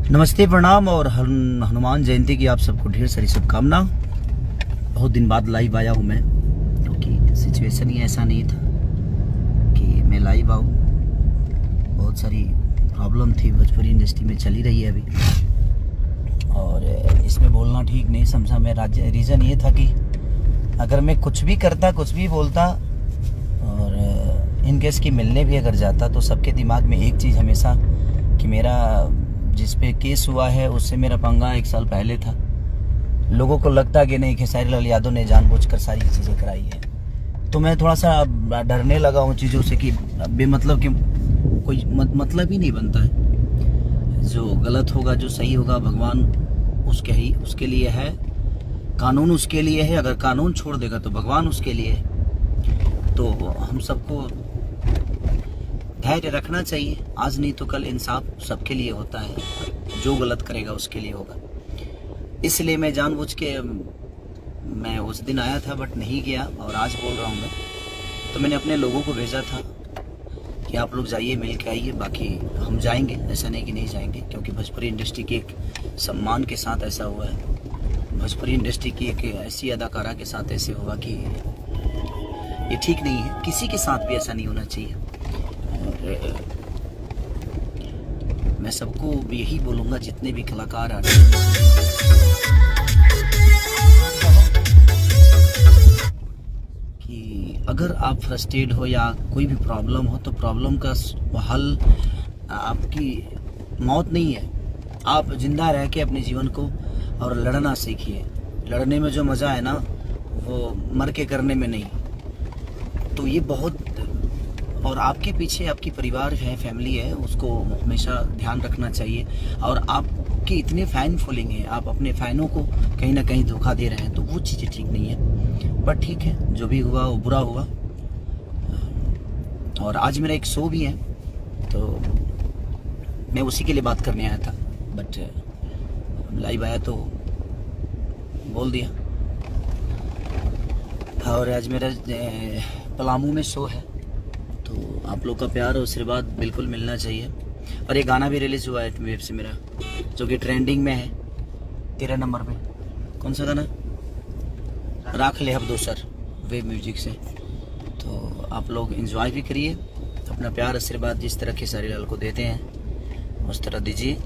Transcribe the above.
नमस्ते, प्रणाम और हनुमान जयंती की आप सबको ढेर सारी शुभकामना। बहुत दिन बाद लाइव आया हूँ मैं, क्योंकि सिचुएशन ही ऐसा नहीं था कि मैं लाइव आऊँ। बहुत सारी प्रॉब्लम थी, भोजपुरी इंडस्ट्री में चली रही है अभी, और इसमें बोलना ठीक नहीं समझा मैं। रीज़न ये था कि अगर मैं कुछ भी करता, कुछ भी बोलता और इन केस की मिलने भी अगर जाता, तो सबके दिमाग में एक चीज़ हमेशा कि मेरा जिस पे केस हुआ है उससे मेरा पंगा 1 साल पहले था। लोगों को लगता कि नहीं, खेसारी लाल यादव ने जानबूझकर सारी चीज़ें कराई है। तो मैं थोड़ा सा डरने लगा हूँ चीज़ों से कि बेमतलब कि कोई मतलब ही नहीं बनता है। जो गलत होगा, जो सही होगा, भगवान उसके लिए है, कानून उसके लिए है। अगर कानून छोड़ देगा तो भगवान उसके लिए है। तो हम सबको धैर्य रखना चाहिए। आज नहीं तो कल इंसाफ सबके लिए होता है, जो गलत करेगा उसके लिए होगा। इसलिए मैं जानबूझ के मैं उस दिन आया था बट नहीं गया, और आज बोल रहा हूँ मैं। तो मैंने अपने लोगों को भेजा था कि आप लोग जाइए, मिल के आइए, बाकी हम जाएंगे, ऐसा नहीं कि नहीं जाएंगे, क्योंकि भोजपुरी इंडस्ट्री के एक सम्मान के साथ ऐसा हुआ है। भोजपुरी इंडस्ट्री की एक ऐसी अदाकारा के साथ ऐसे हुआ कि ये ठीक नहीं है। किसी के साथ भी ऐसा नहीं होना चाहिए। मैं सबको यही बोलूँगा, जितने भी कलाकार आ रहे हैं, कि अगर आप फ्रस्ट्रेट हो या कोई भी प्रॉब्लम हो, तो प्रॉब्लम का हल आपकी मौत नहीं है। आप जिंदा रह के अपने जीवन को और लड़ना सीखिए। लड़ने में जो मज़ा है ना, वो मर के करने में नहीं। तो ये बहुत, और आपके पीछे आपकी परिवार है, फैमिली है, उसको हमेशा ध्यान रखना चाहिए। और आपके इतने फ़ैन फॉलोइंग है, आप अपने फ़ैनों को कहीं ना कहीं धोखा दे रहे हैं, तो वो चीज़ें ठीक नहीं है। बट ठीक है, जो भी हुआ वो बुरा हुआ। और आज मेरा एक शो भी है, तो मैं उसी के लिए बात करने आया था, बट लाइव आया तो बोल दिया। और आज मेरा पलामू में शो है, तो आप लोग का प्यार और आशीर्वाद बिल्कुल मिलना चाहिए। और ये गाना भी रिलीज़ हुआ है वेब से मेरा, जो कि ट्रेंडिंग में है 13 नंबर पे। कौन सा गाना? राख ले अब दोसर, वेब म्यूजिक से। तो आप लोग एंजॉय भी करिए, अपना प्यार आशीर्वाद जिस तरह खेसारी लाल को देते हैं उस तरह दीजिए।